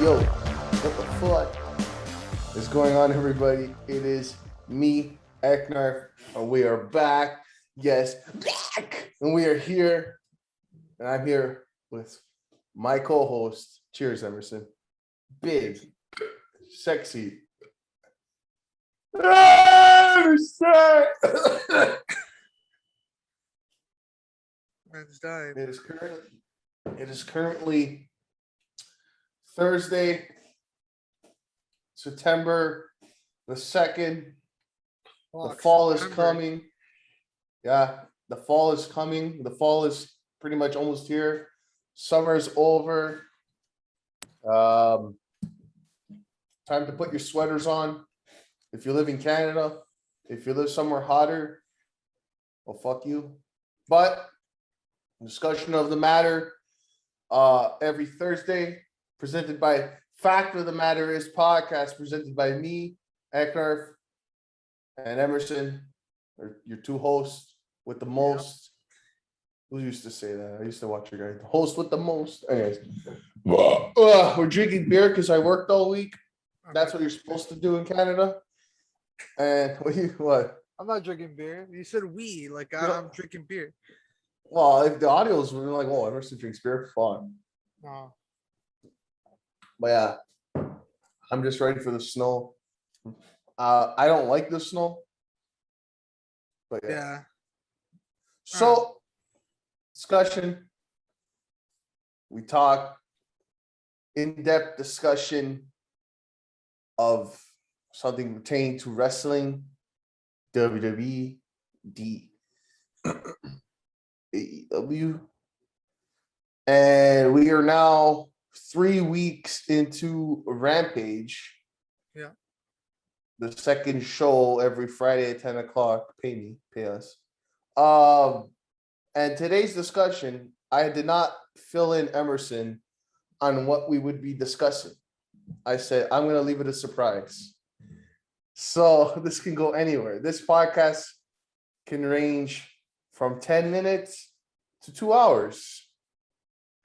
Yo, what the fuck is going on, everybody? It is me, Eknarf, and we are back. Yes, back, and we are here, and I'm here with my co-host. Cheers, Emerson. Big, sexy. Emerson! Man's dying. It is currently Thursday, September the 2nd. The fall is coming. Yeah, the fall is coming. The fall is pretty much almost here. Summer's over. Time to put your sweaters on. If you live in Canada, if you live somewhere hotter, well, fuck you. But discussion of the matter every Thursday, presented by Fact of the Matter is podcast, presented by me, Eknarf, and Emerson, or your two hosts with the most. Who used to say that? I used to watch your guy. The host with the most. Anyways, we're drinking beer because I worked all week. That's what you're supposed to do in Canada. And what? I'm not drinking beer. You said we, like I'm drinking beer. Well, if the audio is like, oh, Emerson drinks beer, fun. No. But yeah, I'm just ready for the snow. I don't like the snow. But yeah. So, discussion. We talk in-depth discussion of something pertaining to wrestling, WWE, AEW. And we are now 3 weeks into Rampage. Yeah. The second show every Friday at 10 o'clock. Pay us. And today's discussion, I did not fill in Emerson on what we would be discussing. I said, I'm going to leave it a surprise. So this can go anywhere. This podcast can range from 10 minutes to 2 hours,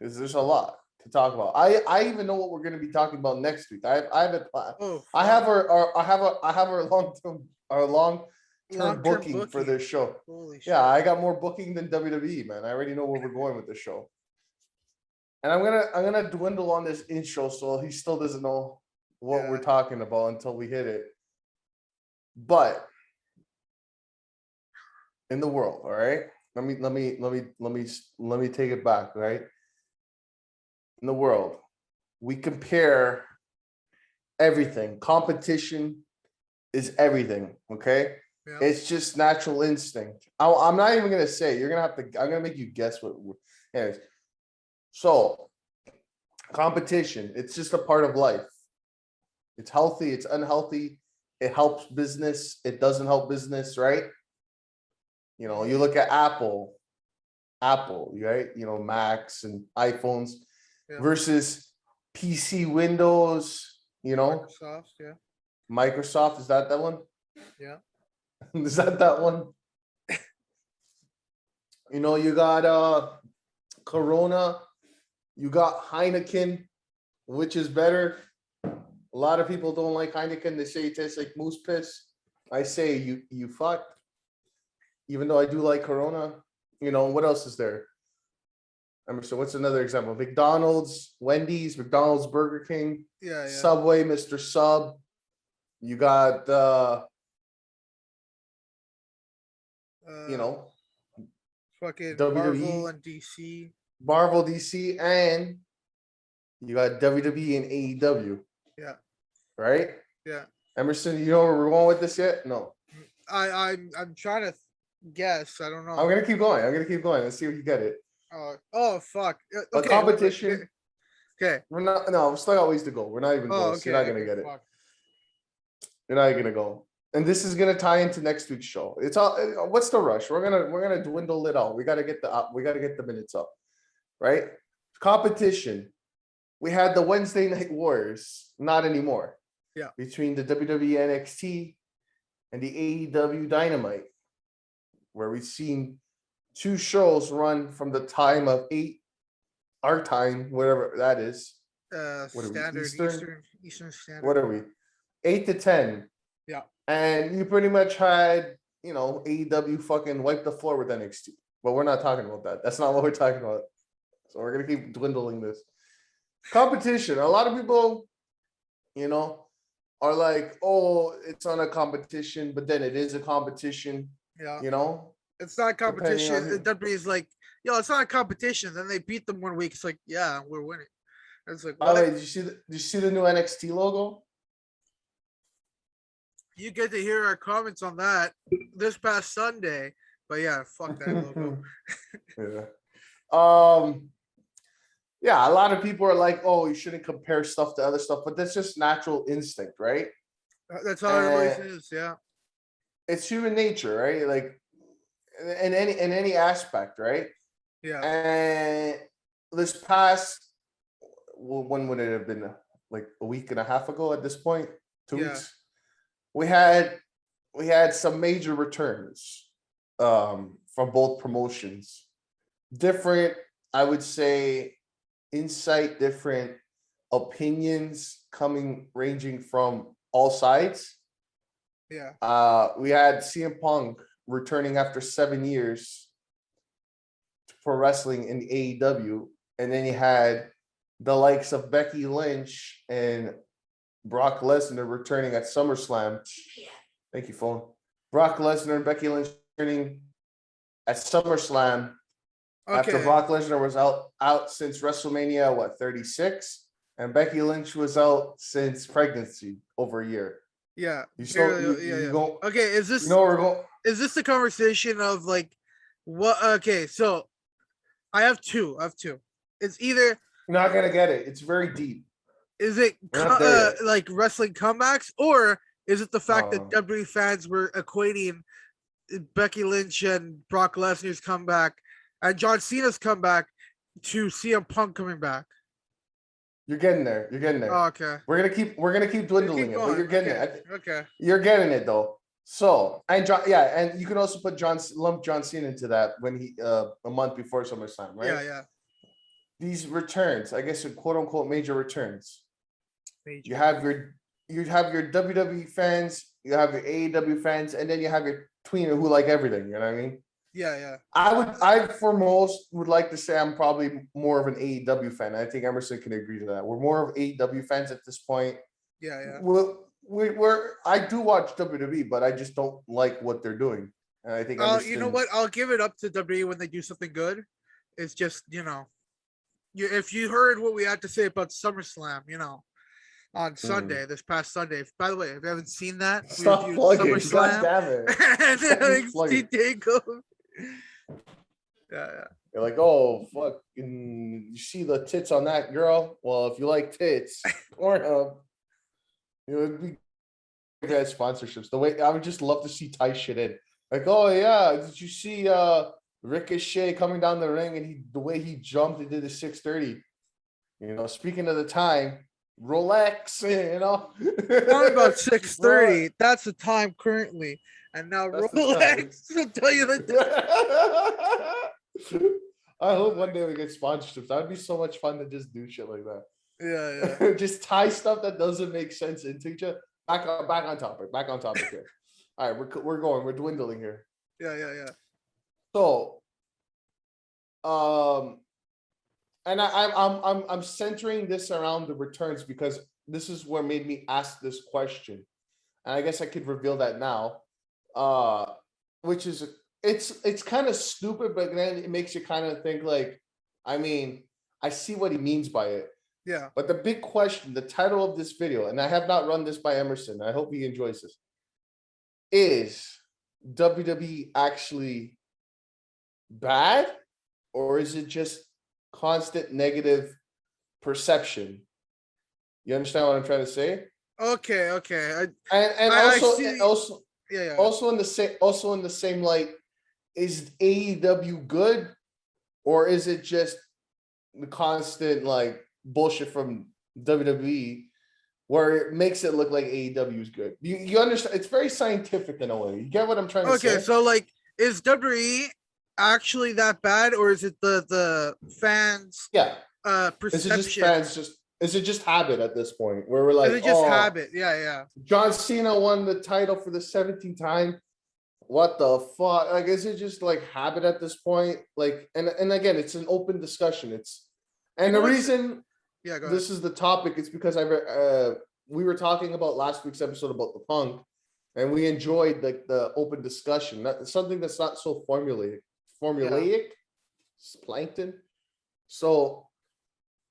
because there's a lot to talk about. I even know what we're going to be talking about next week. I have a plan. I have our long-term booking for this show. Holy shit. Yeah, I got more booking than WWE, man. I already know where we're going with this show. And I'm gonna dwindle on this intro, so he still doesn't know what we're talking about until we hit it. But in the world, all right. Let me take it back, right? In the world, we compare everything. Competition is everything, okay? Yeah. It's just natural instinct. I'm not even gonna say. You're gonna have to. I'm gonna make you guess what. Anyways, so competition. It's just a part of life. It's healthy. It's unhealthy. It helps business. It doesn't help business, right? You know, you look at Apple, right? You know, Macs and iPhones versus PC, Windows. You know, Microsoft, yeah. Microsoft, is that one? Yeah. Is that one? You know, you got Corona, you got Heineken, which is better. A lot of people don't like Heineken. They say it tastes like moose piss. I say you fuck. Even though I do like Corona. You know, what else is there? So what's another example? McDonald's, Wendy's, McDonald's, Burger King, Subway, Mr. Sub. You got you know, fucking WWE, Marvel and DC. Marvel, DC, and you got WWE and AEW. Yeah. Right? Yeah. Emerson, you know where we're going with this yet? No. I'm trying to guess. I don't know. I'm gonna keep going. Let's see if you get it. Oh fuck. Okay. But competition. Okay. We're not. No, we still got ways to go. We're not even close. Okay, You're not gonna get it. Fuck. You're not gonna go. And this is gonna tie into next week's show. It's all. What's the rush? We're gonna dwindle it out. We gotta get the minutes up, right? Competition. We had the Wednesday Night Wars. Not anymore. Yeah. Between the WWE NXT and the AEW Dynamite, where we've seen 2 shows run from the time of 8, our time, whatever that is, What are we, Standard Eastern? Eastern What Standard. are we? 8 to 10. Yeah. And you pretty much had, AEW fucking wipe the floor with NXT. But we're not talking about that. That's not what we're talking about. So we're gonna keep dwindling this. Competition. A lot of people, are like, oh, it's on a competition, but then it is a competition, Yeah. you know, It's not depending competition. on who. WWE is like, yo, it's not a competition. Then they beat them 1 week. It's like, yeah, we're winning. It's like, By the what? way, did you see the new NXT logo? You get to hear our comments on that this past Sunday. But yeah, fuck that logo. Yeah. Um, yeah, a lot of people are like, oh, you shouldn't compare stuff to other stuff, but that's just natural instinct, right? That's how it always And is. Yeah. it's human nature, right? Like in any aspect, right? Yeah. And this past, when would it have been? Like a week and a half ago at this point, 2 weeks. We had some major returns from both promotions. Different, I would say, insight, different opinions coming ranging from all sides. Yeah. We had CM Punk returning after 7 years to pro wrestling in AEW, and then you had the likes of Becky Lynch and Brock Lesnar returning at SummerSlam. Thank you, phone. Brock Lesnar and Becky Lynch returning at SummerSlam after Okay. Brock Lesnar was out since WrestleMania, 36? And Becky Lynch was out since pregnancy over a year. Yeah. You so Barely, yeah. you Yeah. go, Okay. we're going. Is this the conversation of like what? Okay. So I have two. It's either You're not gonna get it. It's very deep. is it We're not there yet. like wrestling comebacks, or is it the fact that No. WWE fans were equating Becky Lynch and Brock Lesnar's comeback and John Cena's comeback to CM Punk coming back? You're getting there. You're getting there. Oh, okay. We're gonna keep dwindling Keep it, but going. you're getting Okay. it. Okay. You're getting it though. So and and you can also put lump John Cena into that when he a month before SummerSlam, right? Yeah. Yeah. These returns, I guess, are quote unquote major returns. Major. You have your WWE fans, you have your AEW fans, and then you have your tweener who like everything. You know what I mean? Yeah. Yeah. I for most would like to say I'm probably more of an AEW fan. I think Emerson can agree to that. We're more of AEW fans at this point. Yeah. Yeah. We're I do watch WWE, but I just don't like what they're doing. And I think You know what? I'll give it up to WWE when they do something good. It's just, if you heard what we had to say about SummerSlam, on Sunday, this past Sunday. By the way, if you haven't seen that, we Stop reviewed plugging. God SummerSlam damn it. and Stop plugging. NXT Takeover. Yeah. You're like, oh fuck, you see the tits on that girl? Well, if you like tits, Pornhub, it'd be great sponsorships. The way I would just love to see tie shit in. Like, oh yeah, did you see Ricochet coming down the ring and the way he jumped and did the 630? Speaking of the time, Rolex, Talking about 6:30, that's the time currently. And now That's the Rolex will tell you that. I hope one day we get sponsorships. That'd be so much fun to just do shit like that. Yeah. Just tie stuff that doesn't make sense into each other. Back on topic here. All right, we're dwindling here. Yeah. So, and I'm centering this around the returns because this is what made me ask this question, and I guess I could reveal that now. Which is it's kind of stupid, but then it makes you kind of think like, I mean, I see what he means by it. Yeah. But the big question, the title of this video, and I have not run this by Emerson, I hope he enjoys this, is WWE actually bad, or is it just constant negative perception? You understand what I'm trying to say? Okay. And also Yeah. also in the same light, is AEW good, or is it just the constant like bullshit from WWE where it makes it look like AEW is good? You understand? It's very scientific in a way. You get what I'm trying to say? Okay, so like, is WWE actually that bad, or is it the fans? Yeah. Perception. Is it just fans just is it just habit at this point where we're like, Is it just oh, habit? Yeah. John Cena won the title for the 17th time. What the fuck? Like, is it just like habit at this point? Like, and again, it's an open discussion. And the reason Yeah, go ahead. this is the topic is because we were talking about last week's episode about the Punk, and we enjoyed like the open discussion. Something that's not so formulaic. It's plankton. So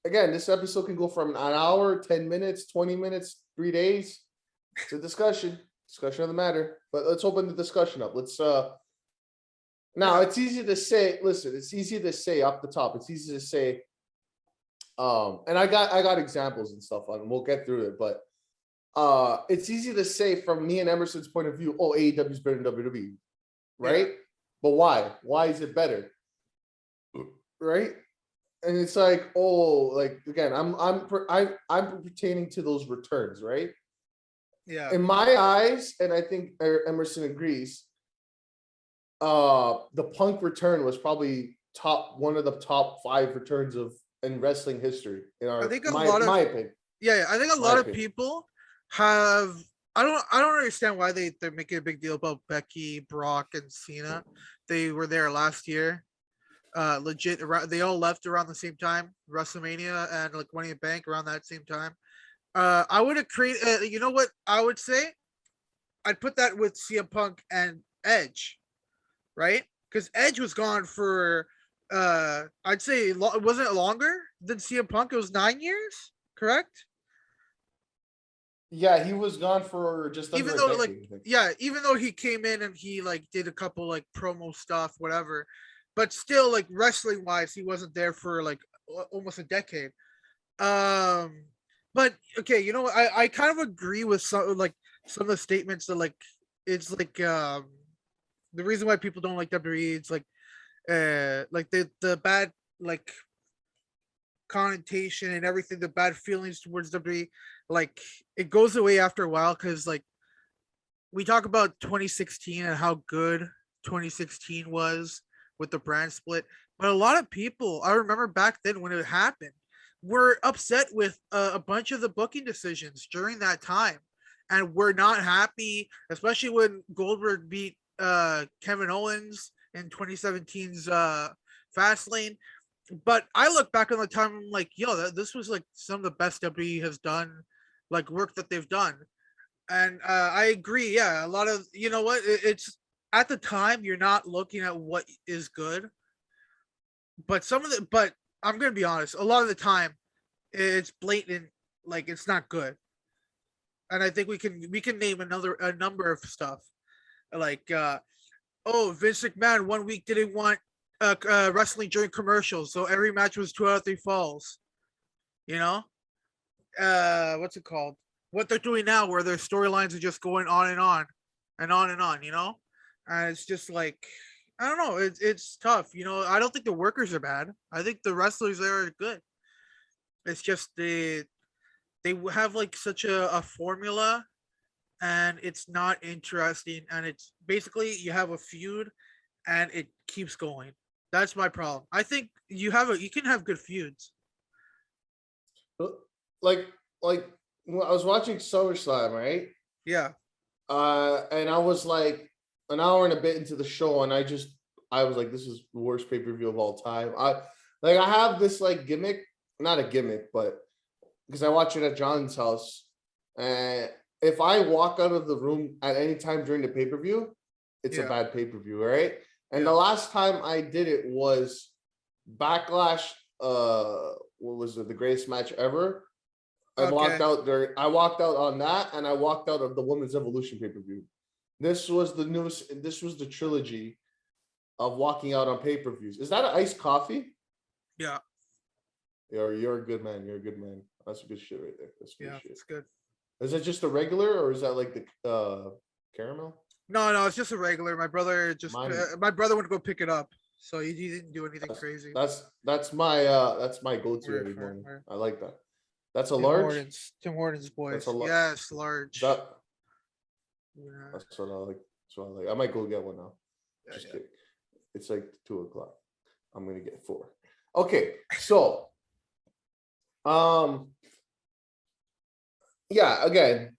again, this episode can go from an hour, 10 minutes, 20 minutes, 3 days. It's a discussion of the matter. But let's open the discussion up. Let's now it's easy to say, listen, it's easy to say off the top. It's easy to say, and I got examples and stuff on, and we'll get through it, but it's easy to say from me and Emerson's point of view, oh, AEW is better than WWE, right? Yeah. But why? Why is it better? Right? And it's like, oh, like again, I'm pertaining to those returns, right? Yeah. In my eyes, and I think Emerson agrees, the Punk return was probably one of the top 5 returns in wrestling history. I think my opinion. Yeah, I think a lot of people have. I don't understand why they're making a big deal about Becky, Brock, and Cena. They were there last year. Legit, they all left around the same time, WrestleMania and like Money in the Bank around that same time. I would have created. You know what I would say? I'd put that with CM Punk and Edge, right? Because Edge was gone for. I'd say wasn't it longer than CM Punk? It was 9 years, correct? Yeah, he was gone for just under a decade. Even though he came in and he like did a couple like promo stuff, whatever, but still like wrestling wise, he wasn't there for like almost a decade. But okay, you know, I kind of agree with some of the statements that like it's like the reason why people don't like WWE, it's like the bad like connotation and everything, the bad feelings towards WWE, like it goes away after a while, because like we talk about 2016 and how good 2016 was with the brand split, but a lot of people, I remember back then when it happened, were upset with a bunch of the booking decisions during that time, and we're not happy, especially when Goldberg beat Kevin Owens in 2017's Fastlane. But I look back on the time, I'm like, yo, this was like some of the best WWE has done, like work that they've done. And I agree. Yeah, a lot of, you know what, it's at the time you're not looking at what is good, but but I'm gonna be honest, a lot of the time it's blatant, like it's not good. And I think we can name a number of stuff, like Vince McMahon 1 week didn't want wrestling during commercials, so every match was 2 out of 3 falls. You know, what's it called? What they're doing now, where their storylines are just going on and on and on and on. You know, and it's just like, I don't know. It's tough. You know, I don't think the workers are bad. I think the wrestlers there are good. It's just they have like such a formula, and it's not interesting. And it's basically you have a feud, and it keeps going. That's my problem. I think you can have good feuds. Like when I was watching SummerSlam, right? Yeah. And I was like an hour and a bit into the show, and I was like, this is the worst pay-per-view of all time. I have this like gimmick, not a gimmick, but because I watch it at John's house, and if I walk out of the room at any time during the pay-per-view, it's a bad pay-per-view, right? And the last time I did it was Backlash. What was it? The greatest match ever. I walked out there. I walked out on that, and I walked out of the Women's Evolution pay-per-view. This was the newest. This was the trilogy of walking out on pay-per-views. Is that an iced coffee? Yeah. You're a good man. You're a good man. That's good shit right there. That's good shit. It's good. Is it just a regular, or is that like the caramel? No, it's just a regular. My brother went to go pick it up, so he didn't do anything crazy. That's my go-to every morning. I like that. That's a large. Tim Hortons, boys. Yes, large. That's what I like. So I like. I might go get one now. Just kidding. It's like 2:00. I'm gonna get 4. Okay, so yeah, again,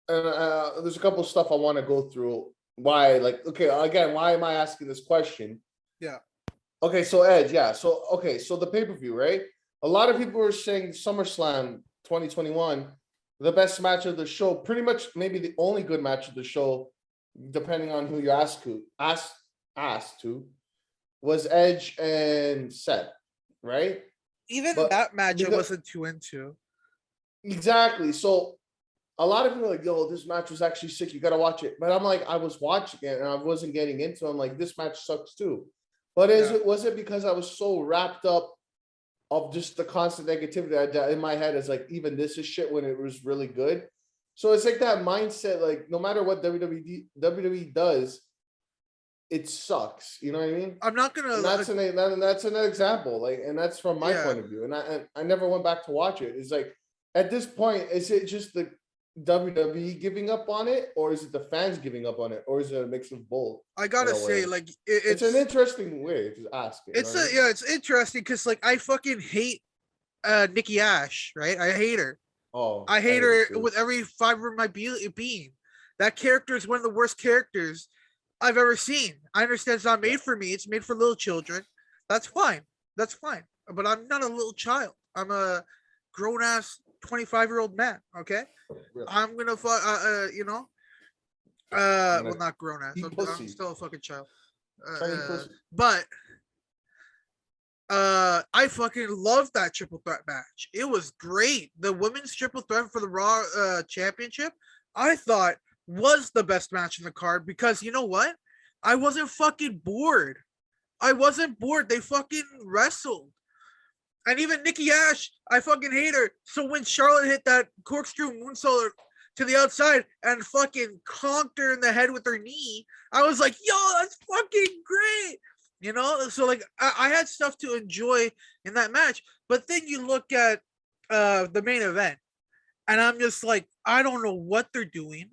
and there's a couple of stuff I want to go through. Why, like, okay, again, why am I asking this question? Yeah. Okay, so Edge, yeah. So okay, so the pay-per-view, right? A lot of people were saying SummerSlam 2021, the best match of the show, pretty much maybe the only good match of the show, depending on who you asked to, was Edge and Seth, right? Even But that match, I because wasn't too into. exactly, so a lot of people are like, yo, this match was actually sick. You gotta watch it. But I'm like, I was watching it and I wasn't getting into it. I'm like, this match sucks too. But Yeah. was it because I was so wrapped up of just the constant negativity that in my head is like, even this is shit when it was really good. So it's like that mindset, like no matter what WWE does, it sucks. You know what I mean? I'm not gonna. And that's an example. Like, and that's from my Yeah. point of view. And I never went back to watch it. It's like at this point, is it just the WWE giving up on it, or is it the fans giving up on it, or is it a mix of both? I gotta In a say, way, like, it's an interesting way to ask it. You know what I mean? it's interesting because like I fucking hate Nikki Ash, right? I hate her. Oh, I I hate hate it her too. with every fiber of my being. That character is one of the worst characters I've ever seen. I understand it's not Yeah. made for me. It's made for little children. That's fine. That's fine. But I'm not a little child. I'm a grown ass 25-year-old man. Okay. Yeah. I'm gonna fuck. You know. I'm Well, gonna not grown ass. eat I'm pussy. still a fucking child. Trying to eat pussy. But I fucking loved that triple threat match. It was great. The women's triple threat for the Raw championship, I thought was the best match in the card because you know what? I wasn't fucking bored. I wasn't bored. They fucking wrestled. And even Nikki Ash, I fucking hate her. So when Charlotte hit that corkscrew moonsault to the outside and fucking conked her in the head with her knee, I was like, yo, that's fucking great. You know, so like I had stuff to enjoy in that match. But then you look at the main event, and I'm just like, I don't know what they're doing.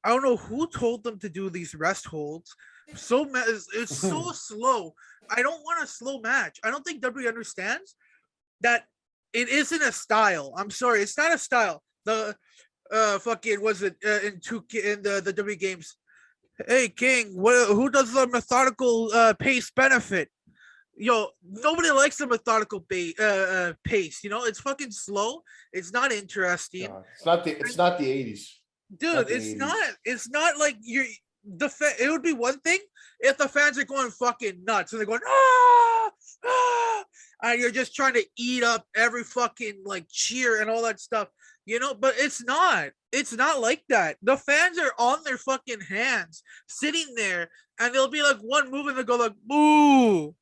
I don't know who told them to do these rest holds. So it's so slow. I don't want a slow match. I don't think WWE understands that it isn't a style. I'm sorry, it's not a style. The fucking was it in the W games? Hey King, who does the methodical pace benefit? Yo, nobody likes the methodical pace. You know, it's fucking slow. It's not interesting, No, it's not the 80s. dude. Not the It's 80s. not. It's not like you're it would be one thing if the fans are going fucking nuts and they're going and you're just trying to eat up every fucking like cheer and all that stuff, you know. But it's not. It's not like that. The fans are on their fucking hands, sitting there, and they'll be like one move and they'll go like boo.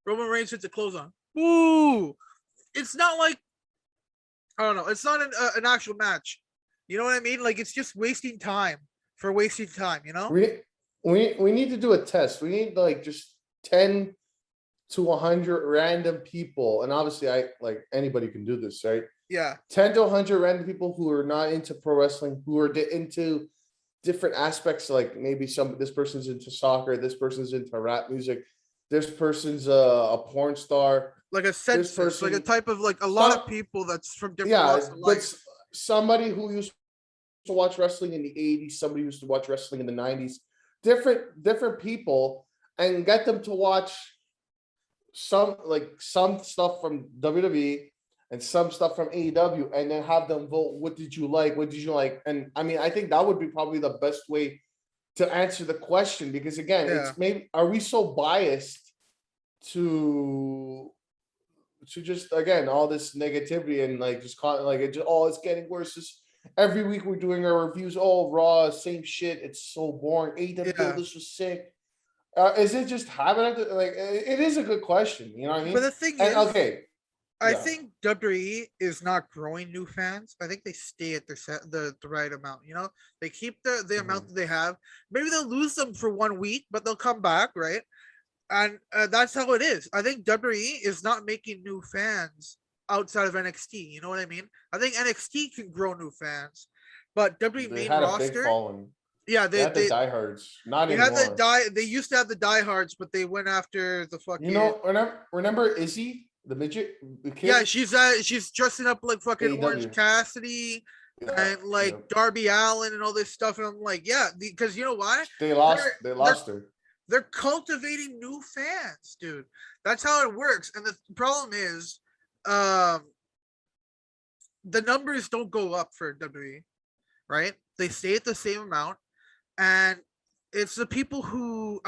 Roman Reigns hits a close on. Boo. It's not like I don't know. It's not an actual match. You know what I mean? Like it's just wasting time for wasting time. You know? We we need to do a test. We need like just 10 to 100 random people, and obviously I like anybody can do this, right? Yeah. 10 to 100 random people who are not into pro wrestling, who are into different aspects, like maybe this person's into soccer, this person's into rap music, this person's a porn star, Like a this census, like a person, type of like a lot of some, people that's from different yeah, walks of but life. somebody who used to watch wrestling in the 80s, somebody who used to watch wrestling in the 90s, different people, and get them to watch some stuff from WWE and some stuff from AEW, and then have them vote. What did you like? What did you like? And I mean, I think that would be probably the best way to answer the question, because again, Yeah. it's maybe, are we so biased to just, again, all this negativity and like just like it just, oh, it's getting worse. Every week we're doing our reviews. Oh, Raw, same shit. It's so boring. AEW, Yeah. this was sick. Is it just habit? Like, it is a good question. You know what I But mean? the thing And is, okay, I yeah, think WWE is not growing new fans. I think they stay at the right amount. You know, they keep the amount that they have. Maybe they'll lose them for 1 week, but they'll come back, right? And that's how it is. I think WWE is not making new fans outside of NXT. You know what I mean? I think NXT can grow new fans, but WWE they main had a big roster, following. yeah, They had the diehards. Not they had the anymore. They used to have the diehards, but they went after the You fucking. know, remember Izzy, the midget, the Yeah, kid? she's dressing up like fucking Orange AEW. Cassidy. Yeah, and like yep. Darby Allin and all this stuff. And I'm like, yeah, because you know why? They They're lost. They they're lost her. they're cultivating new fans, dude. That's how it works. And the problem is, um, the numbers don't go up for WWE, right? They stay at the same amount, and it's the people who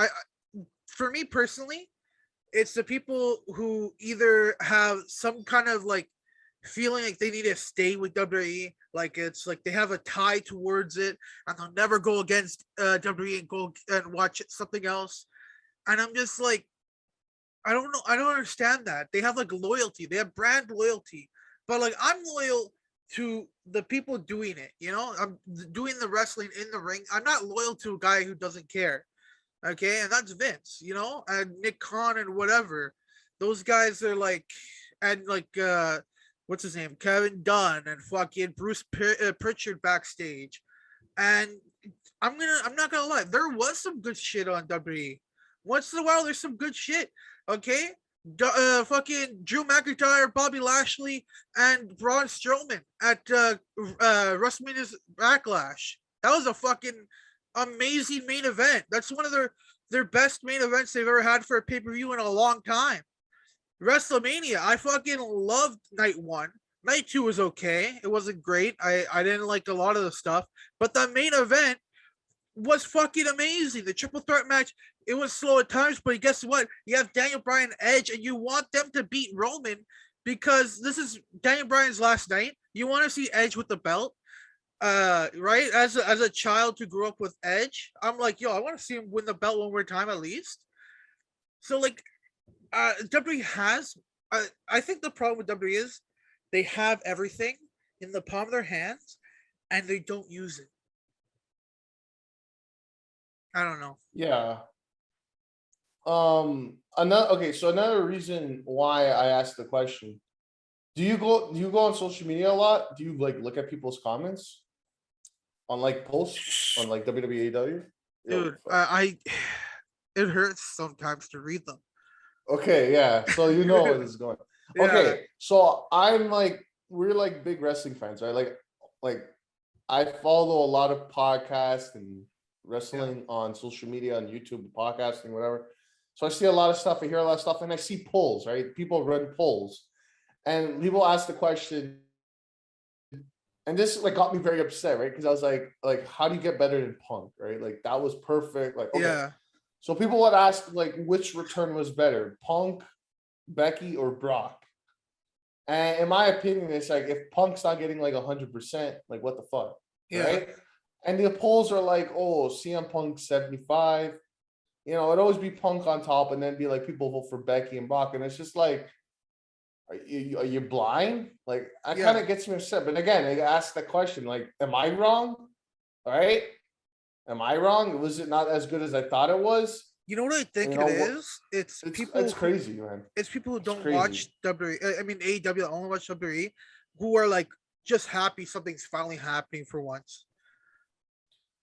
for me personally, it's the people who either have some kind of like feeling like they need to stay with WWE, like it's like they have a tie towards it, and they'll never go against WWE and go and watch something else. And I'm just like, I don't know, I don't understand that. They have like loyalty, they have brand loyalty, but like I'm loyal to the people doing it. You know, I'm doing the wrestling in the ring. I'm not loyal to a guy who doesn't care. Okay, and that's Vince, you know, and Nick Khan and whatever. Those guys are like, and like what's his name, Kevin Dunn and fucking Bruce Pritchard backstage. And I'm not gonna lie, there was some good shit on WWE. Once in a while, there's some good shit. Okay, fucking Drew McIntyre, Bobby Lashley, and Braun Strowman at WrestleMania's Backlash. That was a fucking amazing main event. That's one of their best main events they've ever had for a pay per view in a long time. WrestleMania, I fucking loved night one. Night two was okay. It wasn't great. I didn't like a lot of the stuff, but the main event was fucking amazing. The triple threat match, it was slow at times, but guess what? You have Daniel Bryan, Edge, and you want them to beat Roman because this is Daniel Bryan's last night. You want to see Edge with the belt, right? As a child who grew up with Edge, I'm like, yo, I want to see him win the belt one more time at least. So like, WWE has. I think the problem with WWE is they have everything in the palm of their hands, and they don't use it. I don't know. Yeah. Another okay. So another reason why I asked the question: Do you go on social media a lot? Do you like look at people's comments on like posts on like WWEW? Yo, Dude, fuck. it hurts sometimes to read them. Okay, yeah. So you know where this is going. Yeah, Okay, so I'm like, we're like big wrestling fans, right? Like I follow a lot of podcasts and yeah, wrestling on social media, on YouTube, podcasting, whatever. So I see a lot of stuff, I hear a lot of stuff, and I see polls, right? People run polls, and people ask the question, and this like got me very upset, right? Because I was like, how do you get better than Punk, right? Like that was perfect. Like, okay. yeah, So people would ask like which return was better, Punk, Becky, or Brock? And in my opinion, it's like if Punk's not getting like 100%, like what the fuck, yeah, right? And the polls are like, oh, CM Punk 75. It'd always be Punk on top, and then be like people vote for Becky and Brock, and it's just like, are you blind? Like, I kind yeah. of gets me upset. But again, I ask the question, like, am I wrong? All right, am I wrong? Was it not as good as I thought it was? You know what I You think it know what? is? It's It's people who crazy, man. it's people who It's don't crazy. watch WWE. I mean AEW that only watch WWE, who are like just happy something's finally happening for once.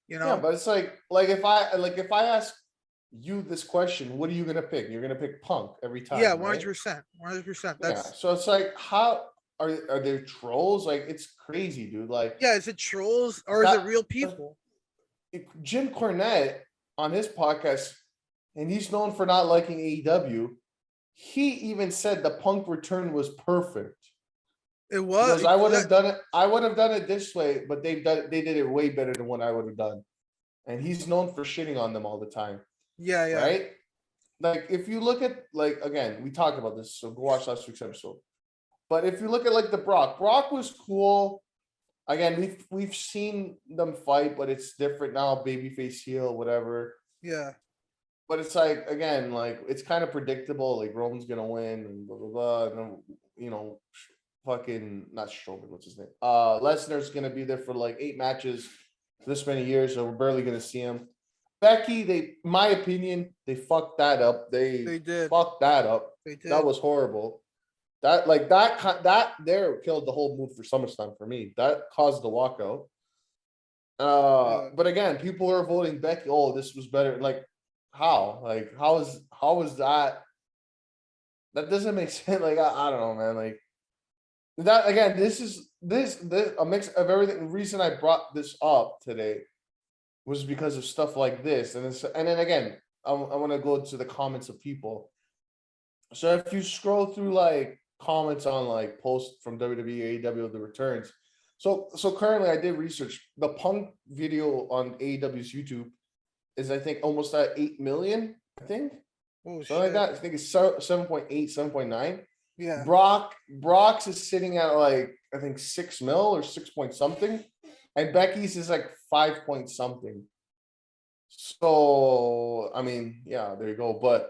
You Yeah, know? but it's like if I ask you this question, what are you gonna pick? You're gonna pick Punk every Yeah, time, one right? hundred percent, 100%. Yeah. That's So it's like, how are there trolls? Like, it's crazy, dude. Like yeah. Is it trolls or is it that real people? Jim Cornette on his podcast, and he's known for not liking AEW. He even said the Punk return was perfect. It He was goes, I would have done it. I would have done it this way, but they did it way better than what I would have done. And he's known for shitting on them all the time, yeah, yeah, right? Like if you look at like again, we talked about this, so go watch last week's episode. But if you look at like the Brock was cool. Again, we've seen them fight, but it's different now, babyface heel, whatever. yeah, But it's like again, like it's kind of predictable. Like Roman's gonna win and blah blah blah. And then, fucking not Strowman, what's his name? Lesnar's gonna be there for like 8 matches this many years, so we're barely gonna see him. Becky, my opinion, they fucked that up. They they did. fucked that up. They That did. was horrible. That there killed the whole mood for SummerSlam for me. That caused the walkout. Yeah. But again, people are voting Becky. Oh, this was better. Like, how? Like, how is that? That doesn't make sense. Like, I don't know, man. Like, that again, this is a mix of everything. The reason I brought this up today was because of stuff like this, and then again, I want to go to the comments of people. So if you scroll through like comments on like posts from WWE, AEW, the returns. So currently, I did research. The Punk video on AEW's YouTube is, I think, almost at 8 million. I think Oh something like shit. that. I think it's 7.8, 7.9. Yeah. Brock's is sitting at like, I think, 6 mil or 6 point something, and Becky's is like 5 point something. So I mean, yeah, there you go. But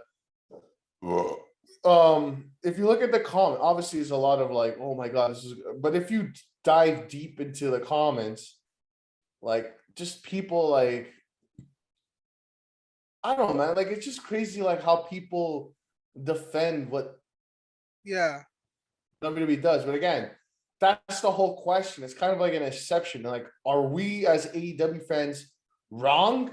if you look at the comment, obviously there's a lot of like, oh my god, this is. But if you dive deep into the comments, like just people like, I don't know, man. Like it's just crazy, like how people defend what Yeah. WWE does. But again, that's the whole question. It's kind of like an exception. Like, are we as AEW fans wrong?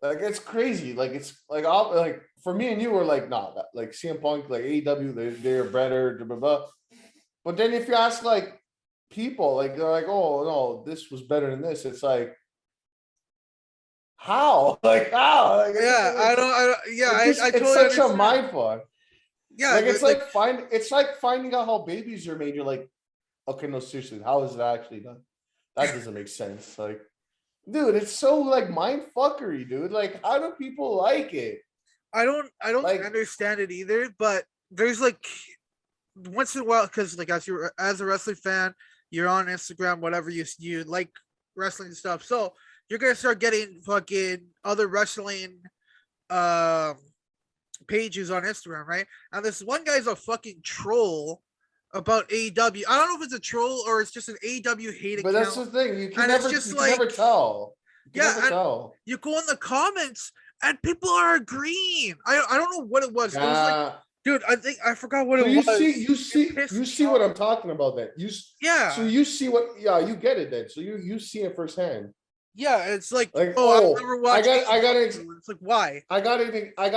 Like it's crazy. Like it's like like for me and you were like, nah, like CM Punk, like AEW, they're better, blah, blah, blah. But then if you ask like people, like they're like, oh no, this was better than this. It's like, how? Like how? Like, it Yeah. doesn't make sense. Yeah. I It's totally such a understand. mind fuck. Yeah. Like it's like finding out how babies are made. You're like, okay, no, seriously, how is it actually done? That doesn't make sense. Like, dude, it's so like mind fuckery, dude. Like, how do people like it? I don't Like, understand it either. But there's like once in a while, because like as a wrestling fan, you're on Instagram, whatever you like wrestling stuff. So you're gonna start getting fucking other wrestling um pages on Instagram, right? And this one guy's a fucking troll about AEW. I don't know if it's a troll or it's just an AEW hate but that's account. the thing. And it's just You can never like, tell. You can yeah, never and tell. you go in the comments and people are agreeing. I don't know what it was. It was like, Yeah. dude, I think I forgot what So it was. It you pissed me see what off. I'm talking about then. So Yeah. you see what, yeah, you get it then. So you see it firsthand. Yeah, it's like, Like, oh, I'll oh, never watch AEW. It's like, why? I got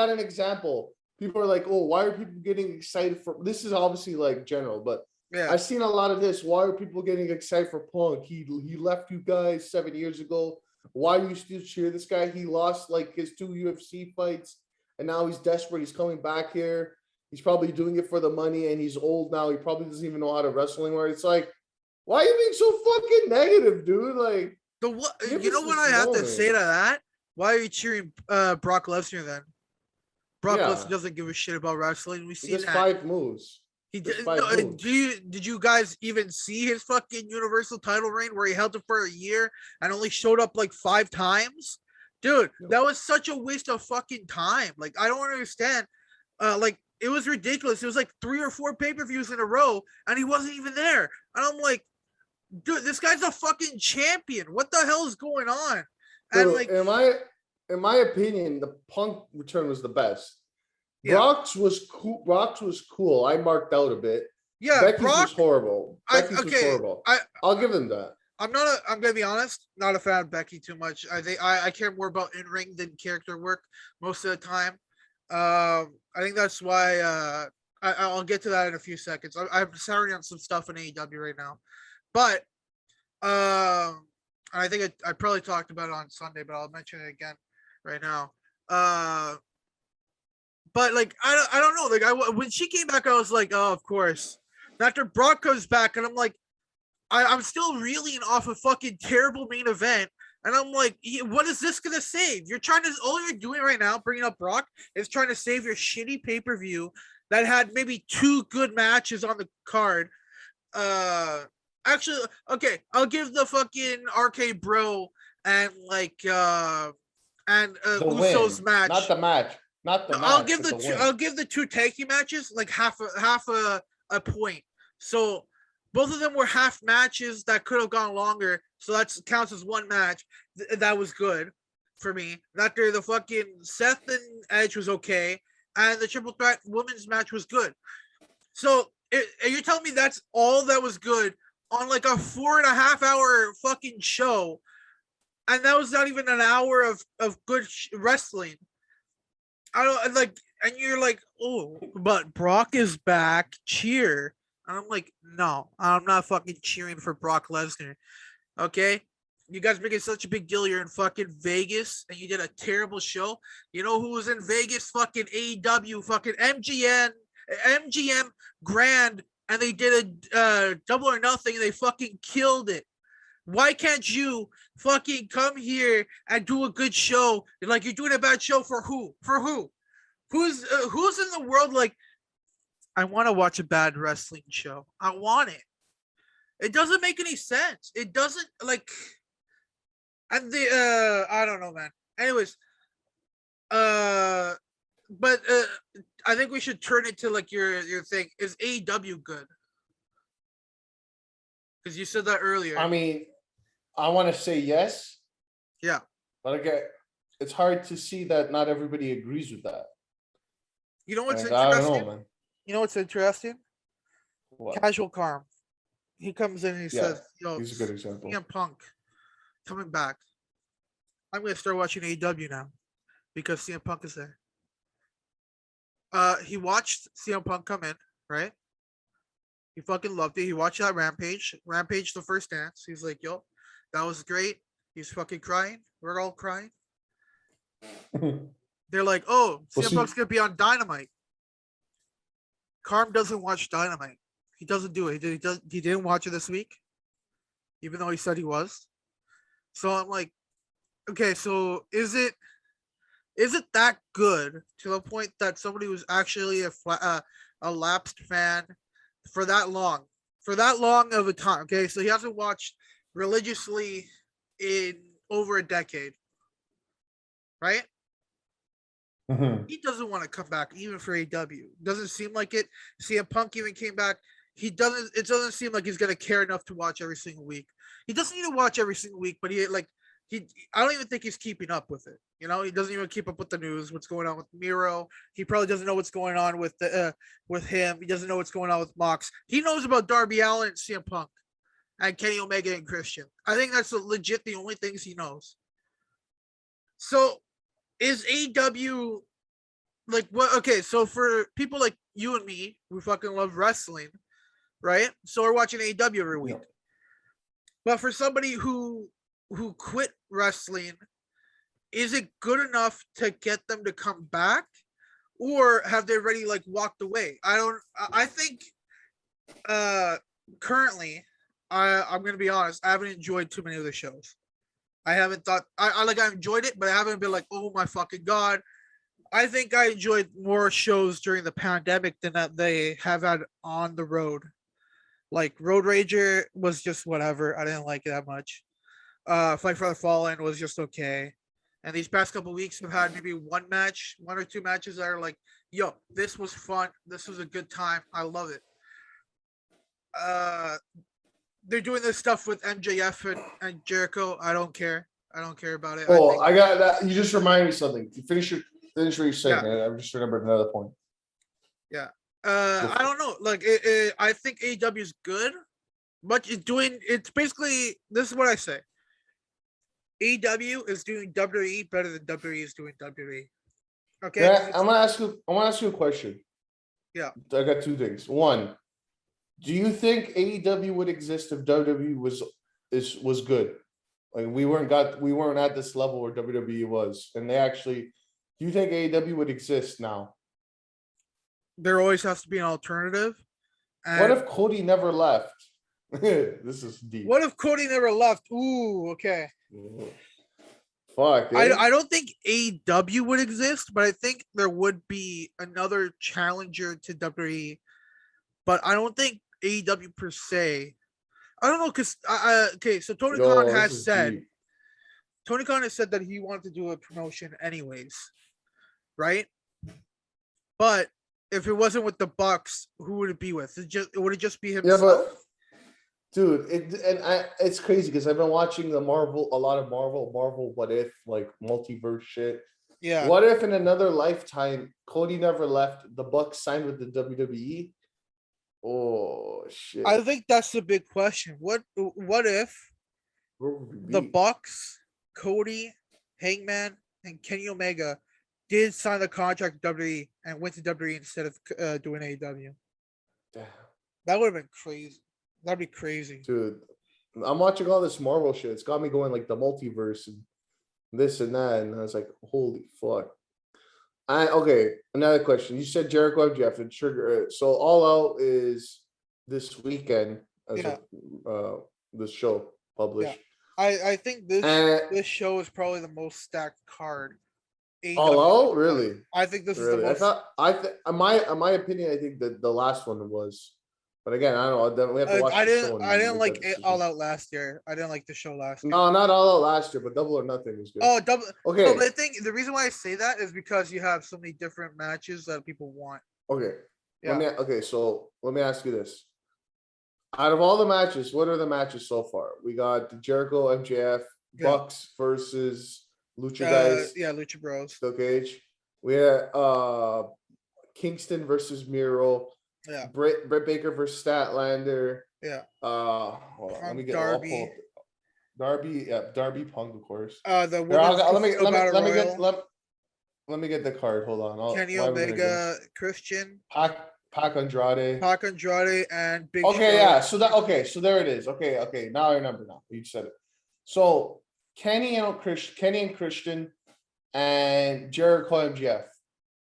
an example. People are like, oh, why are people getting excited for this? Is obviously like general, but Yeah. I've seen a lot of this. Why are people getting excited for Punk? He left you guys 7 years ago. Why do you still cheer this guy? He lost like his 2 UFC fights, and now he's desperate. He's coming back here. He's probably doing it for the money, and he's old now. He probably doesn't even know how to wrestle anymore. It's like, why are you being so fucking negative, dude? Like, The what? give You us know what this I have to say moment. to that? Why are you cheering Brock Lesnar then? Brock Lesnar Yeah, doesn't give a shit about wrestling. We've he seen does that. 5 moves. He Just did. No, 5 moves. did you guys even see his fucking Universal title reign where he held it for a year and only showed up like 5 times? Dude, No. that was such a waste of fucking time. Like, I don't understand. Like, it was ridiculous. It was like 3 or 4 pay-per-views in a row, and he wasn't even there. And I'm like, dude, this guy's a fucking champion. What the hell is going on? And Dude, like, in my opinion, the Punk return was the best. yeah, Brock's was cool. Brock's was cool. I marked out a bit. yeah, Becky's was Brock. horrible. Becky's was Okay. horrible. I'll give them that. I'm gonna be honest, not a fan of Becky too much. I think I care more about in ring than character work most of the time. I think that's why I'll get to that in a few seconds. I'm starting on some stuff in AEW right now, but I think I probably talked about it on Sunday, but I'll mention it again right now. But like I don't know. Like when she came back, I was like, oh, of course. And after Brock comes back, and I'm like, I'm still reeling off a fucking terrible main event. And I'm like, what is this gonna save? You're trying to, all you're doing right now, bringing up Brock, is trying to save your shitty pay-per-view that had maybe 2 good matches on the card. Actually, okay, I'll give the fucking RK Bro and like The Usos win, not match. the match, not the I'll match, give but the the two. win. I'll give the 2 tag team matches like half a point. So both of them were half matches that could have gone longer. So that counts as 1 match. That was good for me. After the fucking Seth and Edge was okay, and the triple threat women's match was good. So you're telling me that's all that was good on like a 4.5 hour fucking show, and that was not even an hour of good wrestling. I don't like, and you're like, oh, but Brock is back. Cheer. And I'm like, no, I'm not fucking cheering for Brock Lesnar. Okay? You guys making such a big deal. You're in fucking Vegas and you did a terrible show. You know who was in Vegas? Fucking AEW, fucking MGM Grand, and they did a Double or Nothing and they fucking killed it. Why can't you fucking come here and do a good show? Like you're doing a bad show for who? For who? Who's in the world like I want to watch a bad wrestling show. I want it. It doesn't make any sense. It doesn't like and the I don't know, man. Anyways, uh but I think we should turn it to like your thing. Is AEW good? Because you said that earlier. I mean, I want to say yes, Yeah. but again, it's hard to see that not everybody agrees with that. You know what's And interesting? I don't know, man. You know what's interesting? What? Casual Carm. He comes in and he Yeah, says, "Yo, he's a good example. CM Punk coming back. I'm gonna start watching AEW now because CM Punk is there." He watched CM Punk come in, right? He fucking loved it. He watched that Rampage, the first dance. He's like, "Yo, that was great." He's fucking crying. We're all crying. They're like, "Oh, Well, CM Punk's gonna be on Dynamite." Carm doesn't watch Dynamite. He doesn't do it. He didn't watch it this week, even though he said he was. So I'm like, okay, so is it that good to the point that somebody who's actually a lapsed fan for that long of a time? Okay, so he hasn't watched religiously in over a decade, right? Mhm. He doesn't want to come back even for AW. Doesn't seem like it. CM Punk even came back. It doesn't seem like he's gonna care enough to watch every single week. He doesn't need to watch every single week, but he I don't even think he's keeping up with it. You know, he doesn't even keep up with the news, what's going on with Miro. He probably doesn't know what's going on with him. He doesn't know what's going on with Mox. He knows about Darby Allin and CM Punk and Kenny Omega and Christian. I think that's legit the only things he knows. So is AW like what? Okay, so for people like you and me who fucking love wrestling, right? So we're watching AEW every week. Yeah. But for somebody who quit wrestling, is it good enough to get them to come back, or have they already like walked away? I think currently, I'm gonna be honest, I haven't enjoyed too many of the shows. I haven't thought I enjoyed it, but I haven't been like, oh my fucking god. I think I enjoyed more shows during the pandemic than that they have had on the road. Like Road Rager was just whatever. I didn't like it that much. Fight for the Fallen was just okay. And these past couple weeks have had maybe one or two matches that are like, yo, this was fun. This was a good time. I love it. They're doing this stuff with MJF and Jericho. I don't care. I don't care about it. Oh, I got that. You just reminded me something. You finish what you're saying. Yeah. I just remembered another point. Yeah. I don't know. Like, I think AEW is good, but it's basically, this is what I say. AEW is doing WWE better than WWE is doing WWE. Okay. Yeah, I'm gonna ask you a question. Yeah. I got two things. One, do you think AEW would exist if WWE was good? Like we weren't at this level where WWE was, and they actually. Do you think AEW would exist now? There always has to be an alternative. What if Cody never left? This is deep. What if Cody never left? Ooh, okay. Fuck. I don't think AEW would exist, but I think there would be another challenger to WWE. But I don't think AEW per se. I don't know because okay. So Tony Khan has said deep. Tony Khan has said that he wanted to do a promotion anyways, right? But if it wasn't with the Bucks, who would it be with? Would it just be himself? Yeah, but dude, it's crazy because I've been watching a lot of Marvel What If, like multiverse shit. Yeah. What if in another lifetime Cody never left, the Bucks signed with the WWE? Oh shit. I think that's the big question. What if the Bucks, Cody, Hangman, and Kenny Omega did sign the contract with WWE and went to WWE instead of doing AEW? Damn. That would have been crazy. That'd be crazy. Dude, I'm watching all this Marvel shit. It's got me going like the multiverse and this and that. And I was like, holy fuck. Okay, another question. You said Jericho MJF and Trigger. So All Out is this weekend as Yeah, this show yeah. published. I think And this show is probably the most stacked card All AEW Out, has done. really, I think this is the really. most. In my opinion, I think that the last one was. But again, I don't know. Then we have to watch the show I and didn't make that like All decision. Out last year. I didn't like the show last year. No, not All Out last year, but Double or Nothing was good. Oh, double. No, Okay, but I think the reason why I say that is because you have so many different matches that people want. okay. Yeah. So let me ask you this. Out of all the matches, what are the matches so far? We got the Jericho MJF Yeah. Bucks versus Lucha guys, Yeah, Lucha Bros. Steel Cage. We had Kingston versus Miro. Yeah. Britt Baker versus Statlander. Yeah. Hold on, let me get Darby. Darby, yeah, Darby Punk, of course. The women's Let me get the card. Hold on. Kenny why are we gonna go? Omega, Christian, Pac Andrade. and Big Okay, Show. yeah. So there it is. Okay. Now I remember. Now you said it. So Kenny and Christian and Jericho MGF.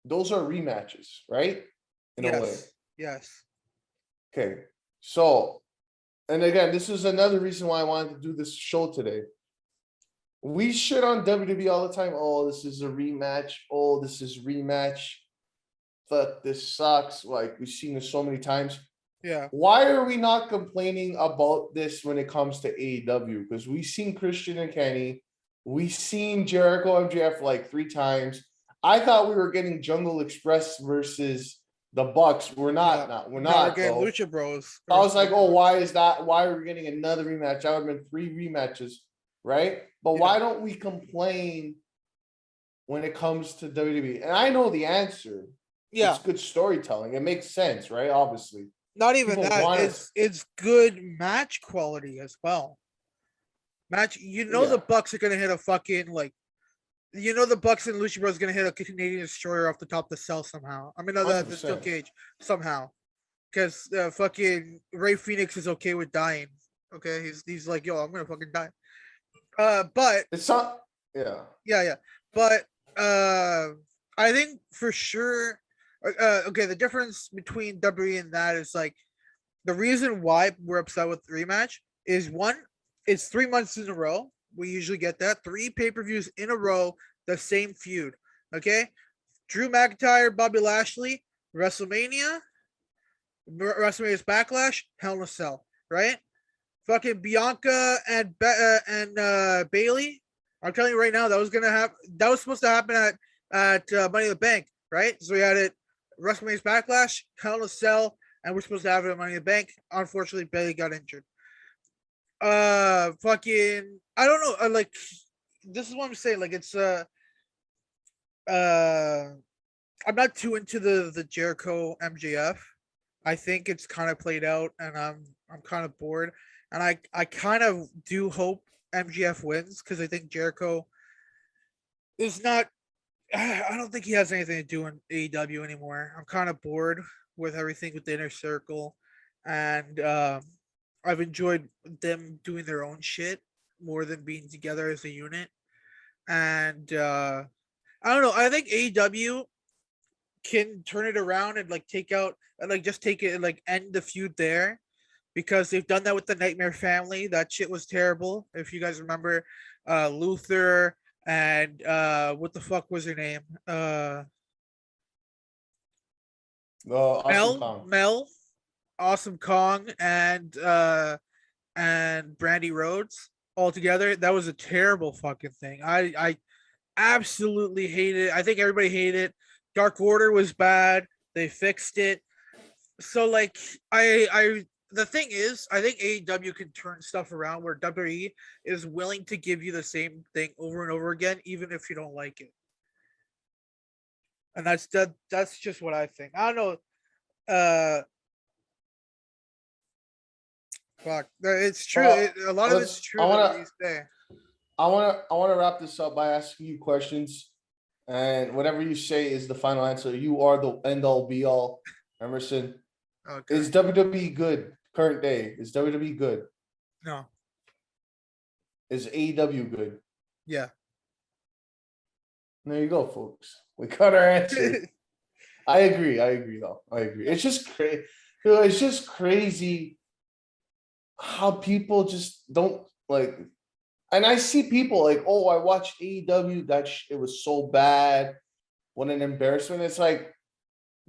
Those are rematches, right? In a way. Yes. Okay. So, and again, this is another reason why I wanted to do this show today. We shit on WWE all the time. Oh, this is a rematch. Oh, this is rematch. Fuck, this sucks. Like, we've seen this so many times. Yeah. Why are we not complaining about this when it comes to AEW? Because we've seen Christian and Kenny. We've seen Jericho MJF like 3 times. I thought we were getting Jungle Express versus the Bucks. We're not. We're not. We're getting Lucha Bros. I was like, oh, why is that? Why are we getting another rematch? That would have been 3 rematches, right? But why don't we complain when it comes to WWE? And I know the answer. Yeah. It's good storytelling. It makes sense, right? Obviously. Not even that. It's good match quality as well. The Bucks are gonna hit a fucking the Bucks and Lucha Bros gonna hit a Canadian Destroyer off the top of the cell somehow. I mean, the Steel Cage somehow, because fucking Ray Phoenix is okay with dying. Okay, he's like, yo, I'm gonna fucking die. But it's not. Yeah. But I think for sure. Okay, the difference between WWE and that is like the reason why we're upset with the rematch is one, it's 3 months in a row. We usually get that 3 pay-per-views in a row, the same feud. Okay, Drew McIntyre, Bobby Lashley, WrestleMania's Backlash, Hell in a Cell, right? Fucking Bianca and Bailey. I'm telling you right now, that was supposed to happen at Money in the Bank, right? So we had it. WrestleMania's Backlash, Hell in a Cell, and we're supposed to have it at Money in the Bank. Unfortunately, Bailey got injured. Fucking, I don't know. Like, this is what I'm saying. Like, it's I'm not too into the Jericho MJF. I think it's kind of played out, and I'm kind of bored. And I kind of do hope MJF wins because I think Jericho is not. I don't think he has anything to do in AEW anymore. I'm kind of bored with everything with the Inner Circle, and I've enjoyed them doing their own shit more than being together as a unit. And I don't know. I think AEW can turn it around and like take out and like just take it and like end the feud there, because they've done that with the Nightmare Family. That shit was terrible. If you guys remember, Luther. And what the fuck was her name? Mel, Awesome Kong, and Brandy Rhodes all together. That was a terrible fucking thing. I absolutely hate it. I think everybody hated it. Dark Order was bad. They fixed it. So like the thing is, I think AEW can turn stuff around where WWE is willing to give you the same thing over and over again, even if you don't like it. And that's just what I think. I don't know. Fuck. It's true. A lot of it's true. I want to wrap this up by asking you questions, and whatever you say is the final answer. You are the end all be all, Emerson. Okay. Is WWE good current day? Is WWE good? No. Is AEW good? Yeah. There you go, folks. We got our answer. I agree though. I agree. It's just crazy. It's just crazy how people just don't like. And I see people like, oh, I watched AEW. It was so bad. What an embarrassment. It's like,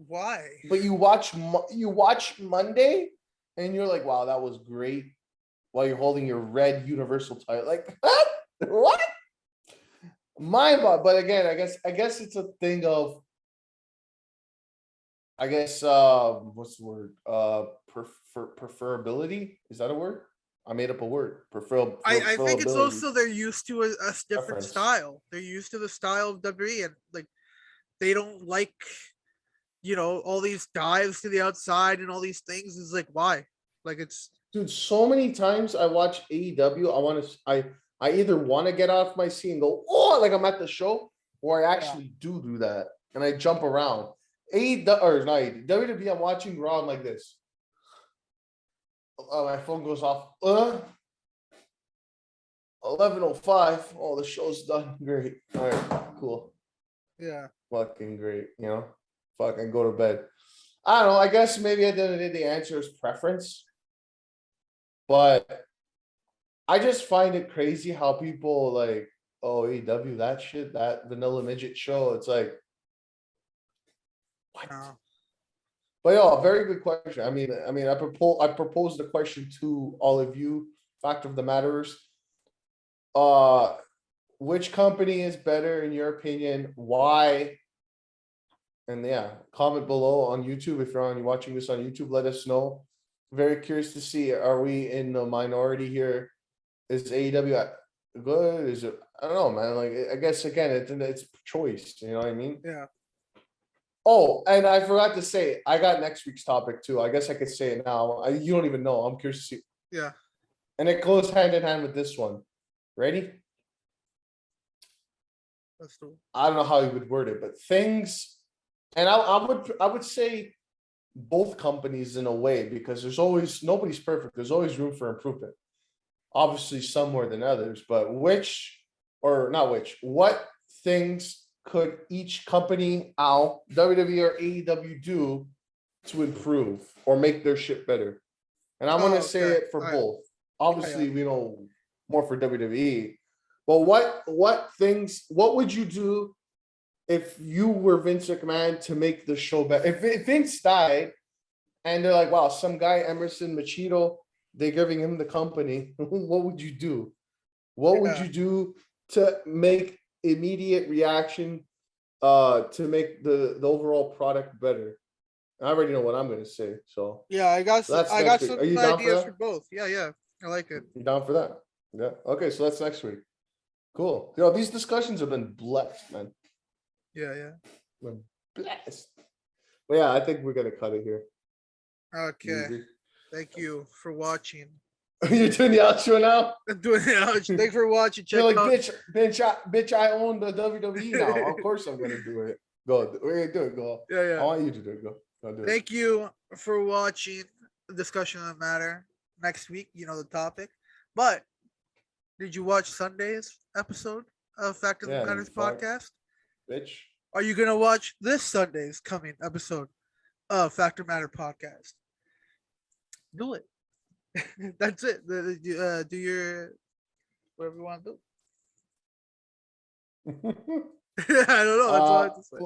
Why? but you watch Monday, and you're like, wow, that was great. While you're holding your red Universal title, like what? But again, I guess it's a thing of, I guess what's the word? Preferability. Is that a word? I made up a word. I think it's Preferability. also they're used to a different Preference. style. They're used to the style of WWE, and like they don't like, all these dives to the outside and all these things. Is like, why? Like, it's Dude, so many times I watch AEW. I either want to get off my seat and go, oh, like I'm at the show, or I actually do that and I jump around. AEW or not AEW, WWE. I'm watching Raw. I'm like this. My phone goes off. 11:05. Oh, the show's done. Great. All right, cool. yeah. Fucking great. Fucking go to bed. I don't know. I guess maybe at the end of the day, the answer is preference. But I just find it crazy how people like, oh, AEW, that shit, that vanilla midget show. It's like, what? No. But yeah, very good question. I proposed a question to all of you. Fact of the matter is, which company is better in your opinion? Why? And yeah, comment below on YouTube if you're watching this on YouTube. Let us know. Very curious to see, are we in the minority here? Is AEW good? Is it? I don't know, man. Like, I guess again, it's choice. You know what I mean? Yeah. Oh, and I forgot to say, I got next week's topic too. I guess I could say it now. You don't even know. I'm curious to see. Yeah. And it goes hand in hand with this one. Ready? That's the I don't know how you would word it, but things, and I would say both companies in a way, because nobody's perfect. There's always room for improvement. Obviously, some more than others, but what things could each company, WWE or AEW, do to improve or make their shit better? And I'm gonna say it for both. Obviously, we know more for WWE, but what would you do if you were Vince McMahon to make the show better? If Vince died and they're like, wow, some guy, Emerson Machito, they're giving him the company, what would you do? What would you do to make immediate reaction to make the overall product better? I already know what I'm gonna say. So yeah, I got some Are you down ideas for for both. Yeah. I like it. You down for that? Yeah. Okay, so that's next week. Cool. These discussions have been blessed, man. Yeah. Been blessed. But yeah, I think we're gonna cut it here. Okay. Thank you for watching. You're doing the outro now? I'm doing the outro. Thanks for watching. Check You're like, out. bitch, I own the WWE now. Of course I'm gonna do it. Go. We're gonna do it. Go. Yeah. I want you to do it. Go do it. Thank you for watching the discussion on the matter. Next week, the topic. But did you watch Sunday's episode of Fact of the Matters podcast? Bitch. Are you gonna watch this Sunday's coming episode of Fact of Matter podcast? Do it. That's it. Do your whatever you want to do. I don't know. That's all I have to say.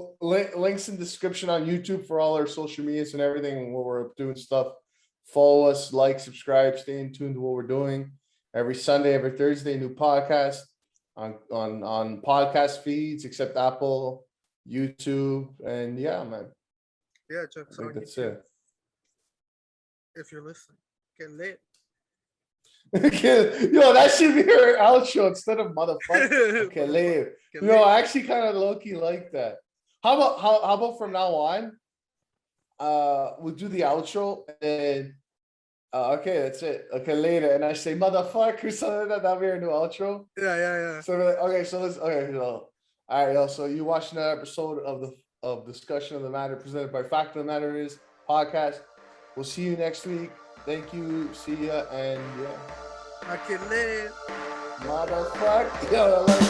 Links in description on YouTube for all our social medias and everything where we're doing stuff. Follow us, like, subscribe, stay in tune to what we're doing. Every Sunday, every Thursday, new podcast on podcast feeds except Apple, YouTube, and yeah, man. Yeah, check us out. That's it. If you're listening, get lit. That should be our outro instead of motherfucker. Okay, later. I actually kind of low key like that. How about from now on? We'll do the outro and okay, that's it. Okay, later. And I say motherfucker, something like that. That'll be our new outro. Yeah. So we're like, okay, so let's all right, so you watched another episode of discussion of the matter presented by Fact of the Matter is podcast. We'll see you next week. Thank you. See ya. And yeah. I can live. Motherfucker. Yo, I like